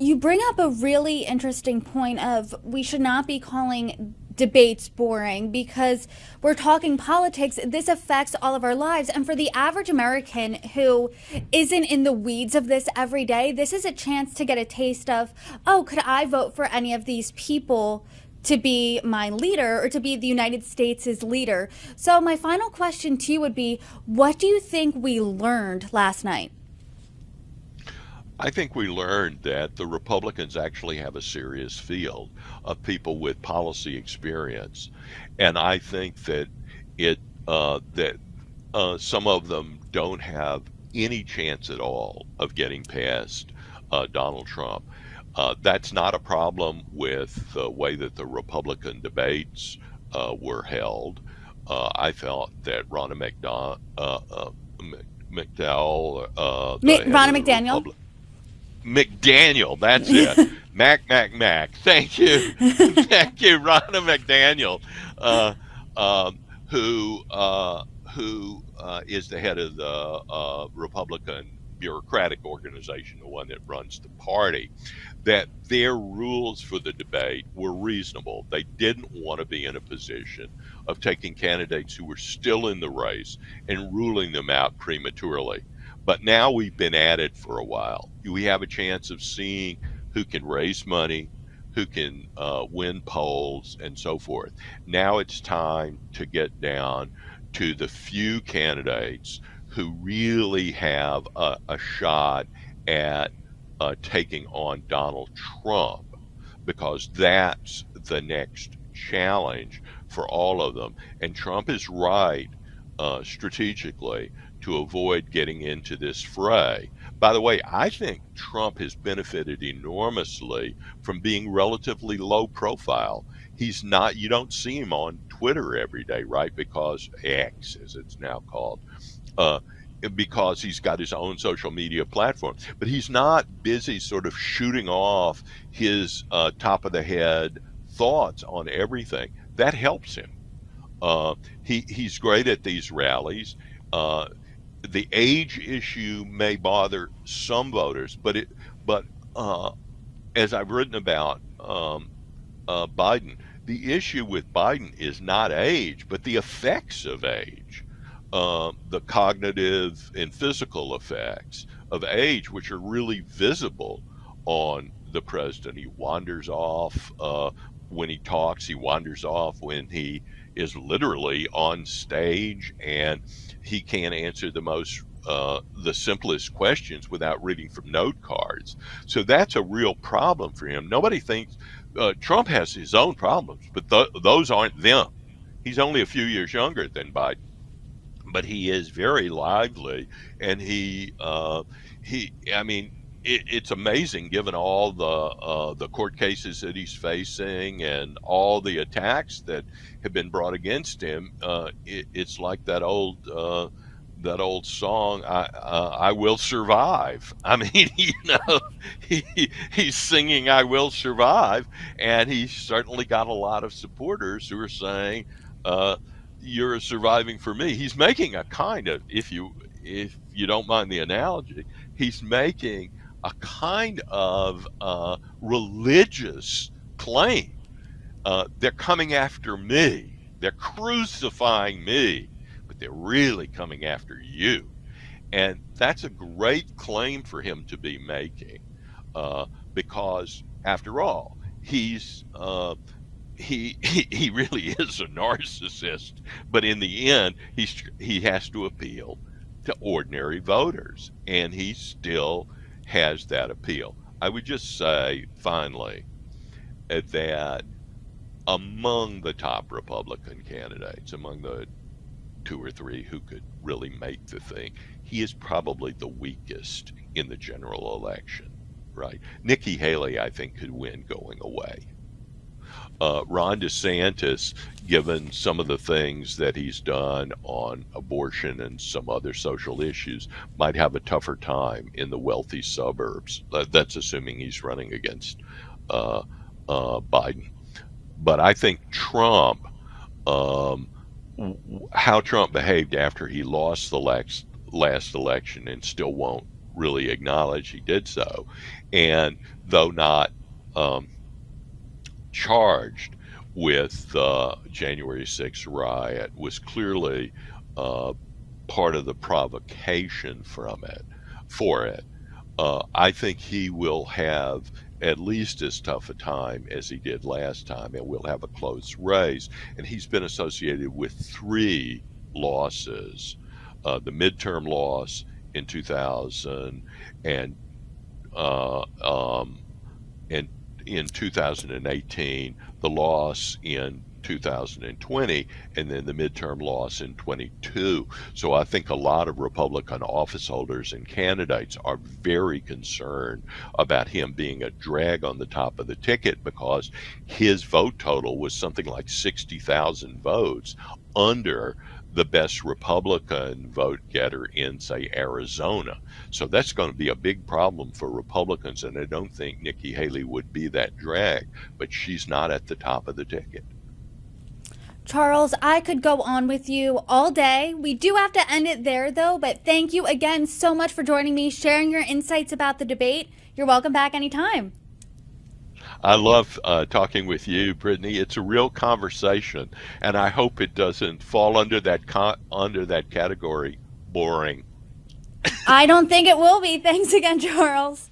You bring up a really interesting point of we should not be calling debates boring because we're talking politics. This affects all of our lives. And for the average American who isn't in the weeds of this every day, this is a chance to get a taste of, oh, could I vote for any of these people to be my leader or to be the United States' leader? So my final question to you would be, what do you think we learned last night? I think we learned that the Republicans actually have a serious field of people with policy experience, and I think that it that some of them don't have any chance at all of getting past Donald Trump. That's not a problem with the way that the Republican debates were held. I felt that McDowell, the head Ronna of the McDaniel? Republic, McDaniel, that's it. Mac. Thank you. Thank you, Ronna McDaniel, uh, who is the head of the Republican bureaucratic organization, the one that runs the party, that their rules for the debate were reasonable. They didn't want to be in a position of taking candidates who were still in the race and ruling them out prematurely. But now we've been at it for a while. We have a chance of seeing who can raise money, who can win polls, and so forth. Now it's time to get down to the few candidates who really have a shot at taking on Donald Trump, because that's the next challenge for all of them. And Trump is right strategically to avoid getting into this fray. By the way, I think Trump has benefited enormously from being relatively low profile. He's not, you don't see him on Twitter every day, right? Because X, as it's now called, uh, because he's got his own social media platform. But he's not busy sort of shooting off his top of the head thoughts on everything. That helps him. He's great at these rallies. Uh, the age issue may bother some voters, but as I've written about Biden, the issue with Biden is not age, but the effects of age, the cognitive and physical effects of age, which are really visible on the president. He wanders off when he talks. He wanders off when he is literally on stage, and he can't answer the simplest questions without reading from note cards. So that's a real problem for him. Nobody thinks Trump has his own problems, but those aren't them. He's only a few years younger than Biden, but he is very lively, and I mean, it's amazing given all the court cases that he's facing and all the attacks that have been brought against him. It's like that old song, I will survive. I mean, he's singing I will survive, and he's certainly got a lot of supporters who are saying, you're surviving for me. He's making a kind of, if you don't mind the analogy, he's making a kind of religious claim. They're coming after me. They're crucifying me, but they're really coming after you. And that's a great claim for him to be making, because, after all, he really is a narcissist. But in the end, he has to appeal to ordinary voters, and he still has that appeal. I would just say, finally, that among the top Republican candidates, among the two or three who could really make the thing, he is probably the weakest in the general election, right? Nikki Haley, I think, could win going away. Ron DeSantis, given some of the things that he's done on abortion and some other social issues, might have a tougher time in the wealthy suburbs. That's assuming he's running against Biden. But I think Trump, um, how Trump behaved after he lost the last election and still won't really acknowledge he did so. And though not um, charged with the January 6th riot, was clearly uh, part of the provocation for it. I think he will have at least as tough a time as he did last time, and we'll have a close race. And he's been associated with three losses: the midterm loss in 2000, and uh, um, and in 2018, the loss in 2020, and then the midterm loss in 22. So I think a lot of Republican office holders and candidates are very concerned about him being a drag on the top of the ticket, because his vote total was something like 60,000 votes under the best Republican vote getter in, say, Arizona. So that's going to be a big problem for Republicans, and I don't think Nikki Haley would be that drag, but she's not at the top of the ticket. Charles, I could go on with you all day. We do have to end it there, though, but thank you again so much for joining me, sharing your insights about the debate. You're welcome back anytime. I love talking with you, Brittany. It's a real conversation, and I hope it doesn't fall under that category, boring. I don't think it will be. Thanks again, Charles.